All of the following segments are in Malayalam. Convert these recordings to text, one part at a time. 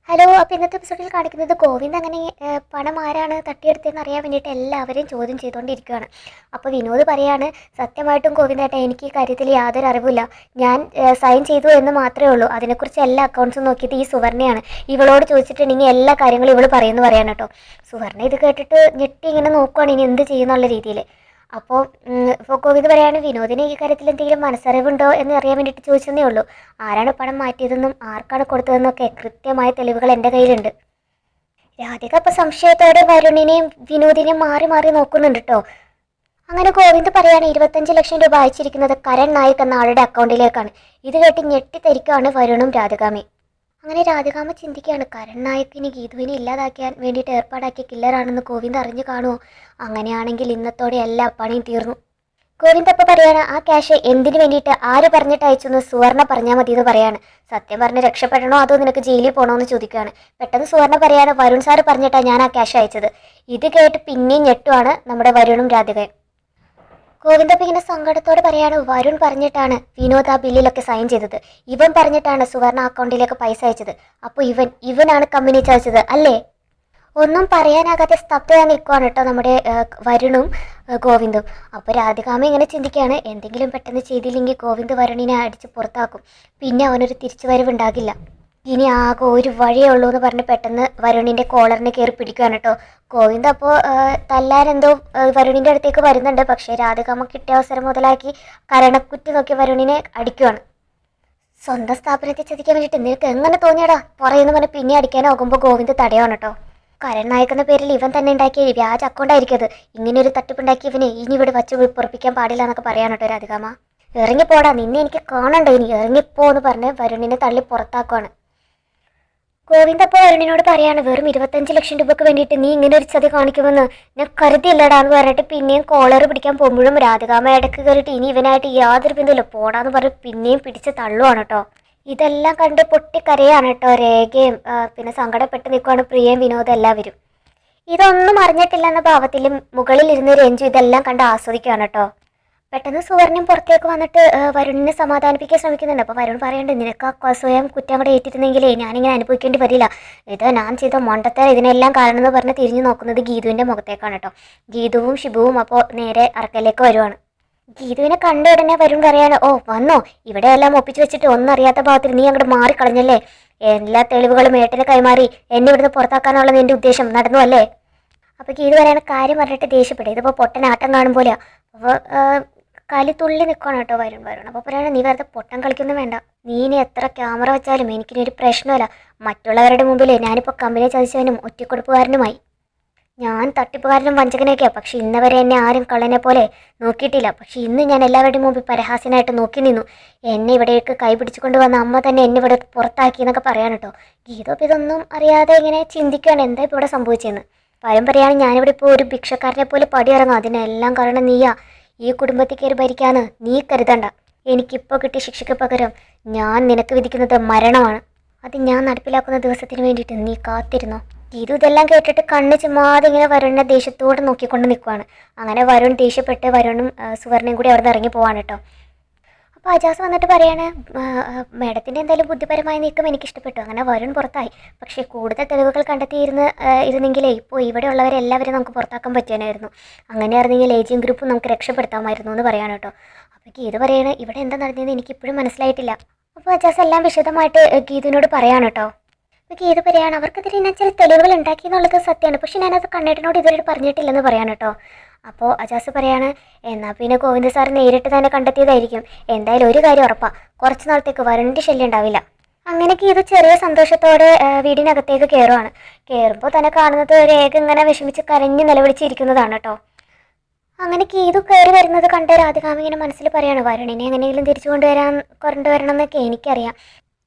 ഹലോ, അപ്പോൾ ഇന്നത്തെ എപ്പിസോഡിൽ കാണിക്കുന്നത് ഗോവിന്ദ് അങ്ങനെ പണം ആരാണ് തട്ടിയെടുത്തതെന്ന് അറിയാൻ വേണ്ടിയിട്ട് എല്ലാവരെയും ചോദ്യം ചെയ്തുകൊണ്ടിരിക്കുകയാണ്. അപ്പോൾ വിനോദ് പറയാണ്, സത്യമായിട്ടും ഗോവിന്ദേട്ടാ എനിക്ക് ഈ കാര്യത്തിൽ യാതൊരു അറിവില്ല. ഞാൻ സൈൻ ചെയ്തു എന്ന് മാത്രമേ ഉള്ളൂ. അതിനെക്കുറിച്ച് എല്ലാ അക്കൗണ്ട്സും നോക്കിയിട്ട് ഈ സുവർണയാണ്. ഇവളോട് ചോദിച്ചിട്ടുണ്ടെങ്കിൽ എല്ലാ കാര്യങ്ങളും ഇവൾ പറയുമെന്ന് പറയാൻ കേട്ടോ. സുവർണ ഇത് കേട്ടിട്ട് ഞെട്ടി ഇങ്ങനെ നോക്കുവാണ് ഇനി എന്ത് ചെയ്യുന്നുള്ള രീതിയിൽ. അപ്പോൾ ഗോവിന്ദ് പറയാണ്, വിനോദിന് ഈ കാര്യത്തിൽ എന്തെങ്കിലും മനസ്സറിവുണ്ടോ എന്ന് അറിയാൻ വേണ്ടിയിട്ട് ചോദിച്ചതേ ഉള്ളൂ. ആരാണ് പണം മാറ്റിയതെന്നും ആർക്കാണ് കൊടുത്തതെന്നൊക്കെ കൃത്യമായ തെളിവുകൾ എൻ്റെ കയ്യിലുണ്ട്. രാധിക അപ്പോൾ സംശയത്തോടെ വരുണിനെയും വിനോദിനെയും മാറി മാറി നോക്കുന്നുണ്ട് കേട്ടോ. അങ്ങനെ ഗോവിന്ദ് പറയാണ്, 25 ലക്ഷം രൂപ അയച്ചിരിക്കുന്നത് കരൺ നായിക് എന്ന ആളുടെ അക്കൗണ്ടിലേക്കാണ്. ഇത് കേട്ട് ഞെട്ടിത്തെരിക്കാണ് വരുണും രാധികാമയും. അങ്ങനെ രാധികാമ്മ ചിന്തിക്കുകയാണ്, കരൺ നായക്കിന് ഗീതുവിനെ ഇല്ലാതാക്കാൻ വേണ്ടിയിട്ട് ഏർപ്പാടാക്കിയ കില്ലറാണെന്ന് ഗോവിന്ദ് അറിഞ്ഞു കാണുമോ? അങ്ങനെയാണെങ്കിൽ ഇന്നത്തോടെ എല്ലാ പണിയും തീർന്നു. ഗോവിന്ദ് അപ്പം പറയാണ്, ആ ക്യാഷ് എന്തിനു വേണ്ടിയിട്ട് ആര് പറഞ്ഞിട്ട് അയച്ചു എന്ന് സുവർണ പറഞ്ഞാൽ മതി എന്ന് പറയാണ്. സത്യം പറഞ്ഞ് രക്ഷപ്പെടണോ അതോ നിനക്ക് ജയിലിൽ പോകണോ എന്ന് ചോദിക്കുകയാണ്. പെട്ടെന്ന് സുവർണ പറയാണ്, വരുൺ സാറ് പറഞ്ഞിട്ടാണ് ഞാൻ ആ ക്യാഷ് അയച്ചത്. ഇത് കേട്ട് പിന്നെയും ഞെട്ടുവാണ് നമ്മുടെ വരുണും രാധികയും. ഗോവിന്ദപ്പം ഇങ്ങനെ സങ്കടത്തോടെ പറയാണ്, വരുൺ പറഞ്ഞിട്ടാണ് വിനോദ് ആ ബില്ലിലൊക്കെ സൈൻ ചെയ്തത്. ഇവൻ പറഞ്ഞിട്ടാണ് സുവർണ അക്കൗണ്ടിലേക്ക് പൈസ അയച്ചത്. അപ്പോൾ ഇവനാണ് കമ്പനി ചതിച്ചത് അല്ലേ? ഒന്നും പറയാനാകാതെ സ്തബ്ധയായി നിൽക്കുവാണ് കേട്ടോ നമ്മുടെ വരുണും ഗോവിന്ദും. അപ്പോൾ രാധികാമ്മ ഇങ്ങനെ ചിന്തിക്കുകയാണ്, എന്തെങ്കിലും പെട്ടെന്ന് ചെയ്തില്ലെങ്കിൽ ഗോവിന്ദ് വരുണിനെ അടിച്ച് പുറത്താക്കും. പിന്നെ അവനൊരു തിരിച്ചുവരവുണ്ടാകില്ല. ഇനി ആകെ ഒരു വഴിയേ ഉള്ളൂ എന്ന് പറഞ്ഞ് പെട്ടെന്ന് വരുണിൻ്റെ കോളറിനെ കയറി പിടിക്കുകയാണ് കേട്ടോ. ഗോവിന്ദ് അപ്പോൾ തല്ലാനെന്തോ വരുണിൻ്റെ അടുത്തേക്ക് വരുന്നുണ്ട്. പക്ഷേ രാധികാമ്മ കിട്ടിയ അവസരം മുതലാക്കി കരണക്കുറ്റി നോക്കി വരുണിനെ അടിക്കുകയാണ്. സ്വന്തം സ്ഥാപനത്തെ ചതിക്കാൻ വേണ്ടിയിട്ട് നിനക്ക് എങ്ങനെ തോന്നിയടാ പറയുന്നു പറഞ്ഞ് പിന്നെ അടിക്കാനാകുമ്പോൾ ഗോവിന്ദ് തടയാണ് കേട്ടോ. കരൺ നായക് എന്ന പേരിൽ ഇവൻ തന്നെ ഉണ്ടാക്കിയ വ്യാജ അക്കൗണ്ട് ആയിരിക്കും അത്. ഇങ്ങനെ ഒരു തട്ടിപ്പുണ്ടാക്കി ഇവനെ ഇനി ഇവിടെ വച്ച് പൊറപ്പിക്കാൻ പാടില്ല എന്നൊക്കെ പറയാൻ കേട്ടോ രാധികാമ്മ. ഇറങ്ങിപ്പോടാ, നിന്നെ എനിക്ക് കാണണ്ടോ, ഇനി ഇറങ്ങിപ്പോ എന്ന് പറഞ്ഞ് വരുണിനെ തള്ളി പുറത്താക്കുവാണ്. ഗോവിന്ദ് അപ്പോൾ വരുണിനോട് പറയാണ്, വെറും 25 ലക്ഷം രൂപയ്ക്ക് വേണ്ടിയിട്ട് നീ ഇങ്ങനെ ഒരു ചതി കാണിക്കുമെന്ന് ഞാൻ കരുതിയില്ലടാന്ന് പറഞ്ഞിട്ട് പിന്നെയും കോളർ പിടിക്കാൻ പോകുമ്പോഴും രാധികാമ്മ ഇടയ്ക്ക് കയറിയിട്ട് ഇനി ഇവനായിട്ട് യാതൊരു ബന്ധമില്ല പോടാന്ന് പറഞ്ഞ് പിന്നെയും പിടിച്ച് തള്ളുവാണ് കേട്ടോ. ഇതെല്ലാം കണ്ട് പൊട്ടിക്കരയാണ് കേട്ടോ രേഖയും. പിന്നെ സങ്കടപ്പെട്ട് നിൽക്കുവാണ് പ്രിയയും വിനോദം എല്ലാവരും. ഇതൊന്നും അറിഞ്ഞിട്ടില്ല എന്ന ഭാവത്തിലും മുകളിൽ ഇരുന്ന് രഞ്ജു ഇതെല്ലാം കണ്ട് ആസ്വദിക്കുകയാണ് കേട്ടോ. പെട്ടെന്ന് സുവർണയും പുറത്തേക്ക് വന്നിട്ട് വരുണിനെ സമാധാനിപ്പിക്കാൻ ശ്രമിക്കുന്നുണ്ട്. അപ്പോൾ വരുൺ പറയുന്നുണ്ട്, നിനക്ക് ആ സ്വയം കുറ്റം കൂടെ ഏറ്റിരുന്നെങ്കിലേ ഞാനിങ്ങനെ അനുഭവിക്കേണ്ടി വരില്ല. ഇത് ഞാൻ ചെയ്ത മൊണ്ടത്തരം ഇതിനെല്ലാം കാരണം എന്ന് പറഞ്ഞ് തിരിഞ്ഞു നോക്കുന്നത് ഗീതുവിൻ്റെ മുഖത്തേക്കാണ് കേട്ടോ. ഗീതുവും ഷിബുവും അപ്പോൾ നേരെ അറക്കലേക്ക് വരുവാണ്. ഗീതുവിനെ കണ്ട ഉടനെ വരുൺ പറയാണ്, ഓ വന്നോ, ഇവിടെ എല്ലാം ഒപ്പിച്ചു വെച്ചിട്ട് ഒന്നും അറിയാത്ത ഭാഗത്തിൽ നീ അങ്ങോട്ട് മാറിക്കളഞ്ഞല്ലേ. എല്ലാ തെളിവുകളും ഏട്ടനെ കൈമാറി എന്നെ ഇവിടുന്ന് പുറത്താക്കാനുള്ള നിന്റെ ഉദ്ദേശം നടന്നു അല്ലേ? അപ്പോൾ ഗീതു പറയാണ്, കാര്യം പറഞ്ഞിട്ട് ദേഷ്യപ്പെട്ടു, ഇതിപ്പോൾ പൊട്ടനാട്ടം കാണും പോലെയാ. അപ്പോൾ കലി തുള്ളി നിൽക്കണം കേട്ടോ വരുൺ. അപ്പോൾ പറയാണ്, നീ വെറുതെ പൊട്ടം കളിക്കൊന്നും വേണ്ട. നീ ഇനി എത്ര ക്യാമറ വെച്ചാലും എനിക്കിനി ഒരു പ്രശ്നമല്ല. മറ്റുള്ളവരുടെ മുമ്പിൽ ഞാനിപ്പോൾ കമ്പനി ചതിച്ചവനും ഒറ്റക്കൊടുപ്പുകാരനുമായി. ഞാൻ തട്ടിപ്പുകാരനും വഞ്ചകനൊക്കെയാണ്. പക്ഷെ ഇന്നവരെ എന്നെ ആരും കള്ളനെ പോലെ നോക്കിയിട്ടില്ല. പക്ഷെ ഇന്ന് ഞാൻ എല്ലാവരുടെയും മുമ്പിൽ പരഹാസ്യനായിട്ട് നോക്കി നിന്നു. എന്നെ ഇവിടേക്ക് കൈ പിടിച്ചുകൊണ്ട് വന്ന അമ്മ തന്നെ എന്നെ ഇവിടെ പുറത്താക്കി എന്നൊക്കെ പറയാൻ കേട്ടോ. ഗീത ഇപ്പോൾ ഇതൊന്നും അറിയാതെ ഇങ്ങനെ ചിന്തിക്കുകയാണ് എന്താ ഇപ്പോൾ ഇവിടെ സംഭവിച്ചതെന്ന്. പയം പറയാണ്, ഞാനിവിടെ ഇപ്പോൾ ഒരു ഭിക്ഷക്കാരനെ പോലെ പടിയിറങ്ങും. അതിനെല്ലാം കാരണം നീയാ. ഈ കുടുംബത്തിൽ കയറി ഭരിക്കാന്ന് നീ കരുതണ്ട. എനിക്കിപ്പോൾ കിട്ടിയ ശിക്ഷയ്ക്ക് പകരം ഞാൻ നിനക്ക് വിധിക്കുന്നത് മരണമാണ്. അത് ഞാൻ നടപ്പിലാക്കുന്ന ദിവസത്തിന് വേണ്ടിയിട്ട് നീ കാത്തിരുന്നോ. ഗീതു ഇതെല്ലാം കേട്ടിട്ട് കണ്ണ് ചുമ്മാതെ ഇങ്ങനെ വരുണിനെ ദേഷ്യത്തോടെ നോക്കിക്കൊണ്ട് നിൽക്കുവാണ്. അങ്ങനെ വരുൺ ദേഷ്യപ്പെട്ട് വരുണും സുവർണയും കൂടി അവിടെ നിന്ന് ഇറങ്ങി പോവാണ് കേട്ടോ. അപ്പോൾ അജാസ് വന്നിട്ട് പറയാണ്, മേഡത്തിൻ്റെ എന്തായാലും ബുദ്ധിപരമായ നീക്കം എനിക്ക് ഇഷ്ടപ്പെട്ടു. അങ്ങനെ വരുൺ പുറത്തായി. പക്ഷേ കൂടുതൽ തെളിവുകൾ ഇരുന്നെങ്കിലേ ഇപ്പോൾ ഇവിടെ ഉള്ളവരെല്ലാവരും നമുക്ക് പുറത്താക്കാൻ പറ്റാനായിരുന്നു. അങ്ങനെയായിരുന്നെങ്കിൽ ഏജിയം ഗ്രൂപ്പ് നമുക്ക് രക്ഷപ്പെടുത്താമായിരുന്നു എന്ന് പറയാൻ കേട്ടോ. അപ്പോൾ ഗീതു പറയാണ്, ഇവിടെ എന്താ നടന്നതെന്ന് എനിക്കിപ്പോഴും മനസ്സിലായിട്ടില്ല. അപ്പോൾ അജാസ് എല്ലാം വിശദമായിട്ട് ഗീതുവിനോട് പറയാണ് കേട്ടോ. അപ്പോൾ ഗീതു പറയാണ്, അവർക്കെതിരെ ഞാൻ ചില തെളിവുകൾ ഉണ്ടാക്കി എന്നുള്ളത് സത്യമാണ്. പക്ഷെ ഞാനത് കണ്ണേട്ടനോട് ഇതുവരെ പറഞ്ഞിട്ടില്ലെന്ന് പറയാൻ കേട്ടോ. അപ്പോൾ അജാസ് പറയാണ്, എന്നാൽ പിന്നെ ഗോവിന്ദ് സാർ നേരിട്ട് തന്നെ കണ്ടെത്തിയതായിരിക്കും. എന്തായാലും ഒരു കാര്യം ഉറപ്പാണ്, കുറച്ച് നാളത്തേക്ക് വരുണിൻ്റെ ശല്യം ഉണ്ടാവില്ല. അങ്ങനെ ഗീതു ചെറിയ സന്തോഷത്തോടെ വീടിനകത്തേക്ക് കയറുവാണ്. കയറുമ്പോൾ തന്നെ കാണുന്നത് രേഖ ഇങ്ങനെ വിഷമിച്ച് കരഞ്ഞ് നിലവിളിച്ചിരിക്കുന്നതാണ് കേട്ടോ. അങ്ങനെ ഗീതു കയറി വരുന്നത് കണ്ട് രാധികാമ്മ ഇങ്ങനെ മനസ്സിൽ പറയാണ്, വരുണിനെ എങ്ങനെയെങ്കിലും തിരിച്ചു കൊണ്ടുവരണം എന്നൊക്കെ എനിക്കറിയാം.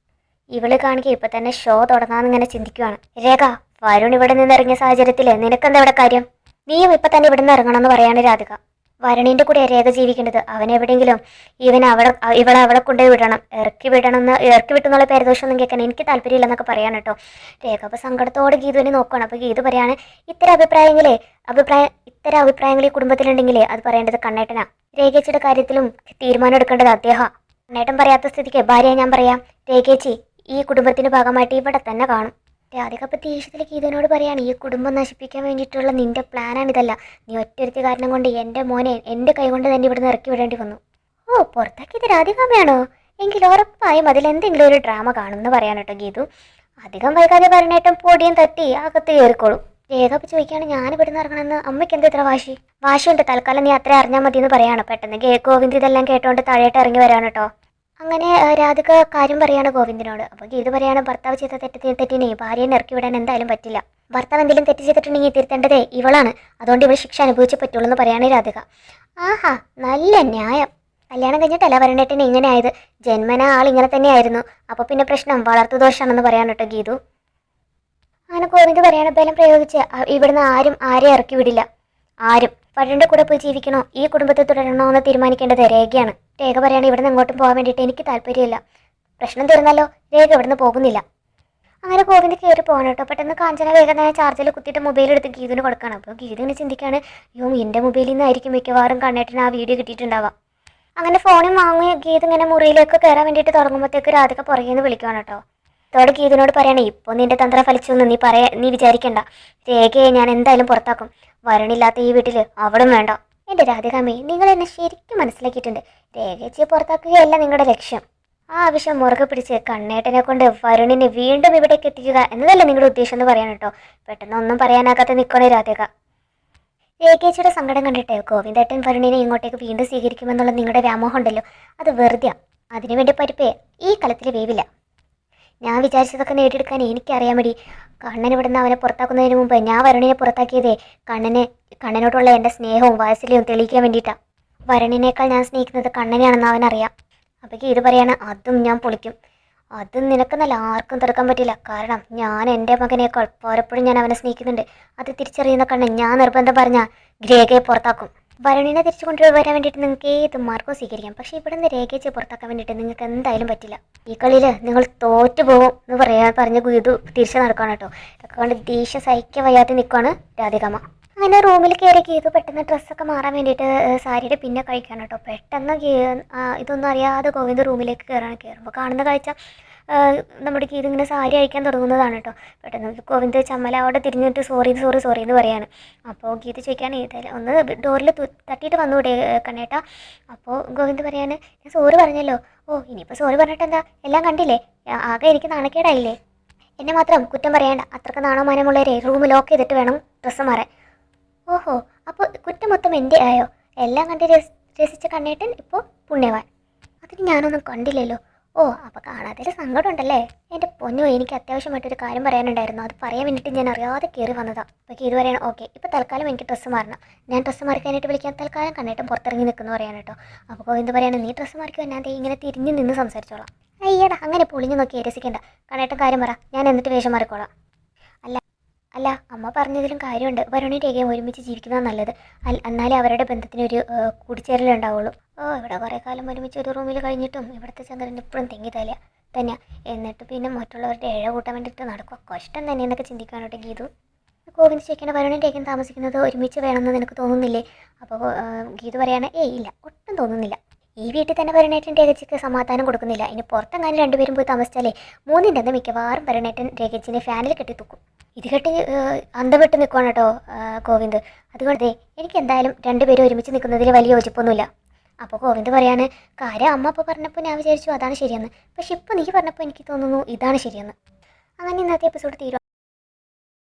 ഇവള് കാണിക്കുക ഇപ്പം തന്നെ ഷോ തുടങ്ങാമെന്ന് ഇങ്ങനെ ചിന്തിക്കുവാണ്. രേഖ, വരുൺ ഇവിടെ നിന്ന് ഇറങ്ങിയ സാഹചര്യത്തിൽ നിനക്കെന്താ ഇവിടെ കാര്യം? നീയും ഇപ്പം തന്നെ ഇവിടെ നിന്ന് ഇറങ്ങണം എന്ന് പറയാണ് രാധിക. വരുണിൻ്റെ കൂടെ രേഖ ജീവിക്കേണ്ടത്. അവനെവിടെയെങ്കിലും ഇവളെ അവിടെ കൊണ്ടുപോയി വിടണം. ഇറക്കി വിട്ടെന്നുള്ള പേരദോഷമൊന്നും കേൾക്കാൻ എനിക്ക് താല്പര്യമില്ലെന്നൊക്കെ പറയാൻ കേട്ടോ. രേഖ അപ്പോൾ സങ്കടത്തോടെ ഗീതുവിനെ നോക്കുകയാണ്. അപ്പോൾ ഗീതു പറയാണ്, ഇത്തരം അഭിപ്രായങ്ങൾ ഈ കുടുംബത്തിലുണ്ടെങ്കിലേ അത് പറയേണ്ടത് കണ്ണേട്ടനാ. രേഖേച്ചിയുടെ കാര്യത്തിലും തീരുമാനം എടുക്കേണ്ടത് അദ്ദേഹം. കണ്ണേട്ടൻ പറയാത്ത സ്ഥിതിക്ക് ഭാര്യയെ ഞാൻ പറയാം. രേഖേച്ചി ഈ കുടുംബത്തിന്റെ ഭാഗമായിട്ട് ഇവിടെ തന്നെ കാണും. രാധിക അപ്പം ദേഷ്യത്തിൽ ഗീതുവിനോട് പറയാണ് ഈ കുടുംബം നശിപ്പിക്കാൻ വേണ്ടിയിട്ടുള്ള നിന്റെ പ്ലാനാണ് ഇതല്ല. നീ ഒറ്റൊരുത്തി കാരണം കൊണ്ട് എൻ്റെ മോനെ എൻ്റെ കൈ കൊണ്ട് തന്നെ ഇവിടുന്ന് ഇറക്കി വിടേണ്ടി വന്നു. ഓ പുറത്താക്കിയത് രാധികാമ്മയാണോ? എങ്കിൽ ഉറപ്പായും അതിലെന്തെങ്കിലും ഒരു ഡ്രാമ കാണുമെന്ന് പറയാൻ കേട്ടോ ഗീതു. അധികം വൈകാതെ പറഞ്ഞേട്ടം പൊടിയും തട്ടി അകത്ത് കയറിക്കോളും. രേഖ അപ്പം ചോദിക്കുകയാണ് ഞാൻ ഇവിടുന്ന് ഇറങ്ങണമെന്ന്. അമ്മയ്ക്ക് എന്താ ഇത്ര വാശിയുണ്ട്. തൽക്കാലം നീ അത്ര അറിഞ്ഞാൽ മതി എന്ന് പറയാണ്. പെട്ടെന്ന് ഗോവിന്ദ് ഇതെല്ലാം കേട്ടോണ്ട് താഴേട്ട് ഇറങ്ങി വരാണ് കേട്ടോ. അങ്ങനെ രാധിക കാര്യം പറയാണ് ഗോവിന്ദനോട്. അപ്പോൾ ഗീതു പറയാണ് ഭർത്താവ് ചെയ്ത തെറ്റിനെ ഭാര്യനെ ഇറക്കി വിടാൻ എന്തായാലും പറ്റില്ല. ഭർത്താവ് എന്തെങ്കിലും തെറ്റ് ചെയ്തിട്ടുണ്ടെങ്കിൽ തിരുത്തേണ്ടതേ ഇവളാണ്. അതുകൊണ്ട് ഇവൾ ശിക്ഷ അനുഭവിച്ചേ പറ്റുള്ളൂ എന്ന് പറയാണ് രാധിക. ആഹാ നല്ല ന്യായം. കല്യാണം കഴിഞ്ഞിട്ടല്ല വരണേട്ടനെ ഇങ്ങനെ ആയത്. ജന്മന ആൾ ഇങ്ങനെ തന്നെയായിരുന്നു. അപ്പോൾ പിന്നെ പ്രശ്നം വളർത്തുദോഷാണെന്ന് പറയാൻ കേട്ടോ ഗീതു. അങ്ങനെ ഗോവിന്ദ് പറയാണ് ബലം പ്രയോഗിച്ച് ഇവിടുന്ന് ആരും ആരെ ഇറക്കി വിടില്ല. ആരും വരൻ്റെ കൂടെ പോയി ജീവിക്കണോ ഈ കുടുംബത്തെ തുടരണോ എന്ന് തീരുമാനിക്കേണ്ടത് രേഖയാണ്. രേഖ പറയാണ് ഇവിടുന്ന് എങ്ങോട്ടും പോകാൻ വേണ്ടിയിട്ട് എനിക്ക് താല്പര്യമില്ല. പ്രശ്നം തീർന്നല്ലോ, രേഖ ഇവിടുന്ന് പോകുന്നില്ല. അങ്ങനെ ഗോവിന്ദ് കയറി പോകണം കേട്ടോ. പെട്ടെന്ന് കാഞ്ചന വേഗം തന്നെ ചാർജിൽ കുത്തിയിട്ട് മൊബൈൽ എടുത്ത് ഗീതുവിന് കൊടുക്കണം. അപ്പോൾ ഗീതു ഇങ്ങനെ ചിന്തിക്കുകയാണ് അയ്യോ എൻ്റെ മൊബൈലിൽ നിന്നായിരിക്കും മിക്കവാറും കണ്ണേട്ടന് ആ വീഡിയോ കിട്ടിയിട്ടുണ്ടാവാം. അങ്ങനെ ഫോണിൽ വാങ്ങി ഗീതു ഇങ്ങനെ മുറിയിലേക്ക് കയറാൻ വേണ്ടിയിട്ട് തുടങ്ങുമ്പോഴത്തേക്ക് രാധിക പുറകെ നിന്ന് വിളിക്കുകയാണ് കേട്ടോ. അതോടെ ഗീതുവിനോട് പറയണേ ഇപ്പോൾ നിന്റെ തന്ത്രം ഫലിച്ചു എന്ന് നീ വിചാരിക്കണ്ട. രേഖയെ ഞാൻ എന്തായാലും പുറത്താക്കും. വരണില്ലാത്ത ഈ വീട്ടിൽ അവളും വേണ്ട. എൻ്റെ രാധികാമ്മേ നിങ്ങൾ എന്നെ ശരിക്കും മനസ്സിലാക്കിയിട്ടുണ്ട്. രേഖയെ പുറത്താക്കുകയല്ല നിങ്ങളുടെ ലക്ഷ്യം. ആ ആവശ്യം മുറുകെ പിടിച്ച് കണ്ണേട്ടനെ കൊണ്ട് വരുണിനെ വീണ്ടും ഇവിടേക്ക് എത്തിക്കുക എന്നതല്ല നിങ്ങളുടെ ഉദ്ദേശം എന്ന് പറയാൻ കേട്ടോ. പെട്ടെന്ന് ഒന്നും പറയാനാകാത്ത നിൽക്കണേ രാധിക. രേഖേച്ചിയുടെ സങ്കടം കണ്ടിട്ട് ഗോവിന്ദേട്ടൻ വരുണിനെ ഇങ്ങോട്ടേക്ക് വീണ്ടും സ്വീകരിക്കുമെന്നുള്ള നിങ്ങളുടെ വ്യാമോഹം ഉണ്ടല്ലോ, അത് വെറുതെ. അതിനുവേണ്ടി പരിപ്പേ ഈ കളത്തിൽ വേവില്ല. ഞാൻ വിചാരിച്ചതൊക്കെ നേടിയെടുക്കാൻ എനിക്കറിയാൻ വേണ്ടി. കണ്ണൻ ഇവിടുന്ന് അവനെ പുറത്താക്കുന്നതിന് മുമ്പ് ഞാൻ വരുണിനെ പുറത്താക്കിയതേ കണ്ണനോടുള്ള എൻ്റെ സ്നേഹവും വാത്സല്യവും തെളിയിക്കാൻ വേണ്ടിയിട്ടാണ്. വരുണിനേക്കാൾ ഞാൻ സ്നേഹിക്കുന്നത് കണ്ണനെയാണെന്ന് അവനറിയാം. അപ്പോൾ ഇത് പറയാണ് അതും ഞാൻ പൊളിക്കും. അതും നിനക്കെന്നല്ല ആർക്കും തടുക്കാൻ പറ്റില്ല. കാരണം ഞാൻ എൻ്റെ മകനേക്കാൾ പലപ്പോഴും ഞാൻ അവനെ സ്നേഹിക്കുന്നുണ്ട്. അത് തിരിച്ചറിയുന്ന കണ്ണൻ ഞാൻ നിർബന്ധം പറഞ്ഞാൽ രേഖയെ പുറത്താക്കും. വരുണിനെ തിരിച്ചു കൊണ്ടുവരാൻ വേണ്ടിയിട്ട് നിങ്ങൾക്ക് ഏത് മാർഗവും സ്വീകരിക്കാം. പക്ഷേ ഇവിടുന്ന് രേഖയെ പുറത്താക്കാൻ വേണ്ടിയിട്ട് നിങ്ങൾക്ക് എന്തായാലും പറ്റില്ല. ഈ കളിയിൽ നിങ്ങൾ തോറ്റു പോകും എന്ന് പറഞ്ഞ് ഗീതു തിരിച്ചു നടക്കുകയാണ് കേട്ടോ. ഇതൊക്കെ കൊണ്ട് ദേഷ്യം സഹിക്കാൻ വയ്യാതെ നിൽക്കുകയാണ് രാധികാമ്മ. അങ്ങനെ റൂമിൽ കയറി ഗീതു പെട്ടെന്ന് ഡ്രസ്സൊക്കെ മാറാൻ വേണ്ടിയിട്ട് സാരിയുടെ പിന്നെ കഴിക്കുകയാണ് കേട്ടോ. പെട്ടെന്ന് ഇതൊന്നും അറിയാതെ ഗോവിന്ദ് റൂമിലേക്ക് കയറുമ്പോൾ കാണുന്ന കാഴ്ച നമ്മുടെ ഗീതു ഇങ്ങനെ സാരി അയക്കാൻ തുടങ്ങുന്നതാണ് കേട്ടോ. പെട്ടെന്ന് ഗോവിന്ദ് ചമ്മലോടെ തിരിഞ്ഞിട്ട് സോറി എന്ന് പറയാണ്. അപ്പോൾ ഗീതു ചോദിക്കാൻ ഒന്ന് ഡോറിൽ തട്ടിയിട്ട് വന്നുകൂടെ കണ്ണേട്ടാ. അപ്പോൾ ഗോവിന്ദ് പറയാണ് ഞാൻ സോറി പറഞ്ഞല്ലോ. ഓ ഇനിയിപ്പോൾ സോറി പറഞ്ഞിട്ട് എന്താ, എല്ലാം കണ്ടില്ലേ, ആകെ എനിക്ക് നാണക്കേടായില്ലേ. എന്നെ മാത്രം കുറ്റം പറയേണ്ട. അത്രക്ക് നാണമാനമുള്ളവരെ റൂം ലോക്ക് ചെയ്തിട്ട് വേണം ഡ്രസ്സ് മാറാൻ. ഓഹോ അപ്പോൾ കുറ്റം മൊത്തം എൻ്റെ ആയോ? എല്ലാം കണ്ട് രസിച്ച കണ്ണേട്ടൻ ഇപ്പോൾ പുണ്യവാൻ. അതിന് ഞാനൊന്നും കണ്ടില്ലല്ലോ. ഓ അപ്പോൾ കാണാത്തൊരു സങ്കടം ഉണ്ടല്ലേ. എൻ്റെ പൊന്നോ എനിക്ക് അത്യാവശ്യമായിട്ടൊരു കാര്യം പറയാനുണ്ടായിരുന്നു. അത് പറയാൻ വേണ്ടിയിട്ട് ഞാൻ അറിയാതെ കയറി വന്നതാണ്. അപ്പോൾ ഇത് പറയണം ഓക്കെ ഇപ്പോൾ തൽക്കാലം എനിക്ക് ഡ്രസ്സ് മാറണം. ഞാൻ ഡ്രസ്സ് മാറിക്കാനായിട്ട് വിളിക്കാൻ തൽക്കാലം കണ്ണേട്ടൻ പുറത്തിറങ്ങി നിൽക്കുന്നു പറയാൻ കേട്ടോ. അപ്പോൾ എന്ത് പറയണം നീ ഡ്രസ്സ് മാറിക്കോ, ഞാൻ ഇങ്ങനെ തിരിഞ്ഞ് നിന്ന് സംസാരിച്ചോളാം. അയ്യടാ അങ്ങനെ പൊളിഞ്ഞു നോക്കി രസിക്കേണ്ട. കണ്ണേട്ടൻ കാര്യം പറ, ഞാൻ എന്നിട്ട് വേഷം മാറിക്കോളാം. അല്ല അമ്മ പറഞ്ഞതിലും കാര്യമുണ്ട്. വരുണും രേഖയും ഒരുമിച്ച് ജീവിക്കുന്നത് നല്ലത്. എന്നാലേ അവരുടെ ബന്ധത്തിനൊരു കൂടിച്ചേരലുണ്ടാവുള്ളൂ. ഇവിടെ കുറേ കാലം ഒരുമിച്ച് ഒരു റൂമിൽ കഴിഞ്ഞിട്ടും ഇവിടുത്തെ ചന്ദ്രൻ എപ്പോഴും തന്നെയാണ്. എന്നിട്ട് പിന്നെ മറ്റുള്ളവരുടെ ഇഴ കൂട്ടാൻ വേണ്ടിയിട്ട് നടക്കുക. കഷ്ടം തന്നെ എന്നൊക്കെ ചിന്തിക്കാനോട്ടെ ഗീതു. ഗോവിന്ദ് ചോദിക്കേണ്ട വരുണും രേഖയും താമസിക്കുന്നത് ഒരുമിച്ച് വേണമെന്ന് നിനക്ക് തോന്നുന്നില്ലേ? അപ്പോൾ ഗീതു പറയാണ് ഇല്ല ഒട്ടും തോന്നുന്നില്ല. ഈ വീട്ടിൽ തന്നെ വരുണേട്ടൻ രേഖച്ചിക്ക് സമാധാനം കൊടുക്കുന്നില്ല. ഇനി പുറത്തെങ്ങാനും രണ്ടുപേരും പോയി താമസിച്ചാലേ മൂന്നിൻ്റെ അന്ന് മിക്കവാറും വരുണേട്ടൻ രേഖച്ചിനെ ഫാനിൽ കെട്ടി തൂക്കും. ഇത് കെട്ടി അന്തം വിട്ട് നിൽക്കുകയാണ് കേട്ടോ ഗോവിന്ദ്. അതുകൊണ്ട് എനിക്ക് എന്തായാലും രണ്ടുപേരും ഒരുമിച്ച് നിൽക്കുന്നതിൽ വലിയ യോജിപ്പൊന്നുമില്ല. അപ്പോൾ ഗോവിന്ദ് പറയാണ് കാര്യം അമ്മ അപ്പോൾ പറഞ്ഞപ്പോൾ ഞാൻ വിചാരിച്ചു അതാണ് ശരിയെന്ന്. പക്ഷെ ഇപ്പോൾ നീ പറഞ്ഞപ്പോൾ എനിക്ക് തോന്നുന്നു ഇതാണ് ശരിയെന്ന്. അങ്ങനെ ഇന്നത്തെ എപ്പിസോഡ് തീരുവാണ്.